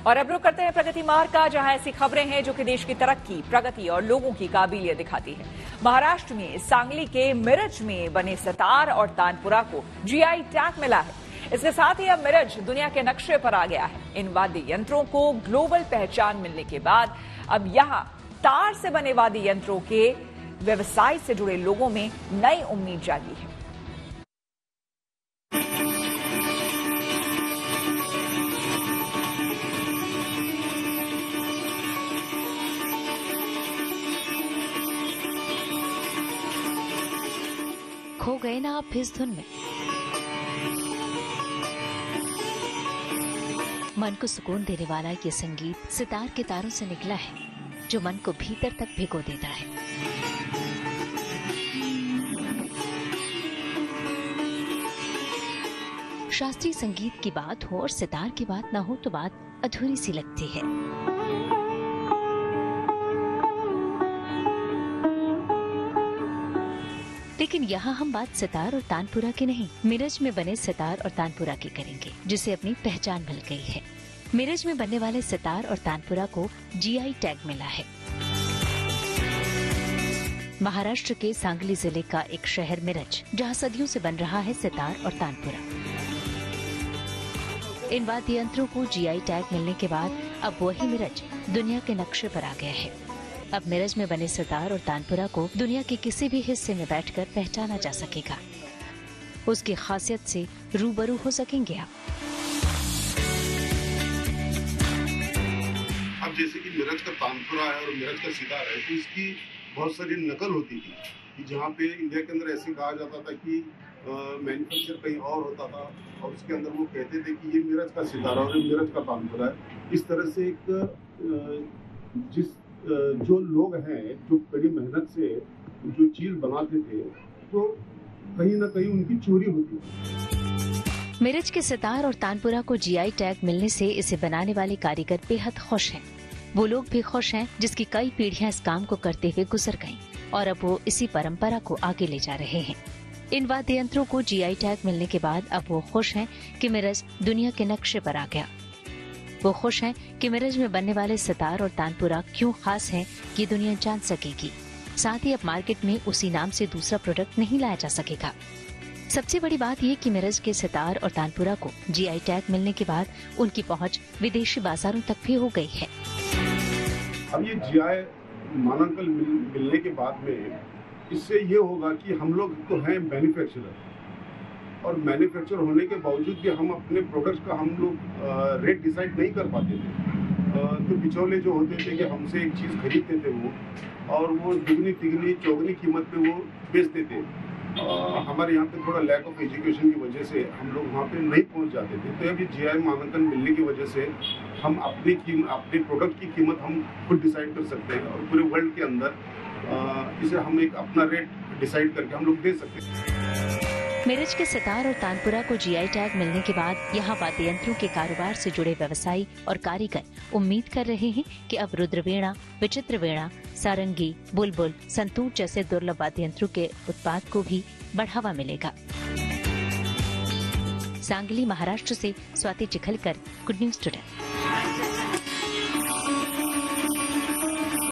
और अब रुक करते हैं प्रगति मार्ग का, जहां ऐसी खबरें हैं जो कि देश की तरक्की, प्रगति और लोगों की काबिलियत दिखाती है। महाराष्ट्र में सांगली के मिरज में बने सतार और तानपुरा को जीआई टैग मिला है। इसके साथ ही अब मिरज दुनिया के नक्शे पर आ गया है। इन वाद्य यंत्रों को ग्लोबल पहचान मिलने के बाद अब यहां तार से बने वाद्य यंत्रों के व्यवसाय से जुड़े लोगों में नई उम्मीद जागी है। खो गए ना आप इस धुन में? मन को सुकून देने वाला ये संगीत सितार के तारों से निकला है, जो मन को भीतर तक भिगो देता है। शास्त्रीय संगीत की बात हो और सितार की बात ना हो तो बात अधूरी सी लगती है। लेकिन यहाँ हम बात सितार और तानपुरा की नहीं, मिरज में बने सितार और तानपुरा की करेंगे, जिसे अपनी पहचान मिल गई है। मिरज में बनने वाले सितार और तानपुरा को जीआई टैग मिला है। महाराष्ट्र के सांगली जिले का एक शहर मिरज, जहाँ सदियों से बन रहा है सितार और तानपुरा। इन वाद्य यंत्रों को जीआई टैग मिलने के बाद अब वही मिरज दुनिया के नक्शे पर आ गया है। अब मिरज में बने सितार और तानपुरा को दुनिया के किसी भी हिस्से में बैठकर पहचाना जा सकेगा। उसकी खासियत से रूबरू हो सकेंगे आप। अब जैसे कि मिरज का तानपुरा है और मिरज का सितार है, तो इसकी बहुत सारी नकल होती थी कि जहाँ पे इंडिया के अंदर ऐसे कहा जाता था कि मैन्युफैक्चर कहीं और होता था और उसके अंदर वो कहते थे कि ये मिरज का सितारा और ये मिरज का तानपुरा है। इस तरह से एक जो लोग हैं जो बड़ी मेहनत से जो चीज बनाते थे, तो कहीं ना कहीं उनकी चोरी होती है। मिरज के सितार और तानपुरा को जीआई टैग मिलने से इसे बनाने वाले कारीगर बेहद खुश हैं। वो लोग भी खुश हैं जिसकी कई पीढ़ियां इस काम को करते हुए गुजर गईं और अब वो इसी परंपरा को आगे ले जा रहे हैं। इन वाद्य यंत्रों को जीआई टैग मिलने के बाद अब वो खुश हैं कि मिरज दुनिया के नक्शे पर आ गया। वो खुश हैं कि मिरज में बनने वाले सितार और तानपुरा क्यों खास हैं, ये दुनिया जान सकेगी। साथ ही अब मार्केट में उसी नाम से दूसरा प्रोडक्ट नहीं लाया जा सकेगा। सबसे बड़ी बात ये कि मिरज के सितार और तानपुरा को जीआई टैग मिलने के बाद उनकी पहुंच विदेशी बाजारों तक भी हो गई है। अब ये जीआई मानांकन मिलने के बाद में इससे ये होगा कि हम लोग तो हैं मैन्युफैक्चरर, और मैन्युफैक्चर होने के बावजूद भी हम अपने प्रोडक्ट्स का हम लोग रेट डिसाइड नहीं कर पाते थे। तो बिचौले जो होते थे कि हमसे एक चीज़ खरीदते थे वो, और वो दुगनी तिगनी चौगनी कीमत पे वो बेचते थे। हमारे यहाँ पे थोड़ा लैक ऑफ एजुकेशन की वजह से हम लोग वहाँ पे नहीं पहुँच जाते थे। तो अभी जीआई मानांकन मिलने की वजह से हम अपने प्रोडक्ट की कीमत हम खुद डिसाइड कर सकते हैं और पूरे वर्ल्ड के अंदर इसे हम एक अपना रेट डिसाइड करके हम लोग दे सकते हैं। मिरज के सितार और तानपुरा को जीआई टैग मिलने के बाद यहाँ वाद्य यंत्रों के कारोबार से जुड़े व्यवसायी और कारीगर उम्मीद कर रहे हैं कि अब रुद्रवीणा, विचित्र वीणा, सारंगी, बुलबुल, संतूर जैसे दुर्लभ वाद्य यंत्रों के उत्पाद को भी बढ़ावा मिलेगा। सांगली, महाराष्ट्र से Swati Chikhalkar, good news today.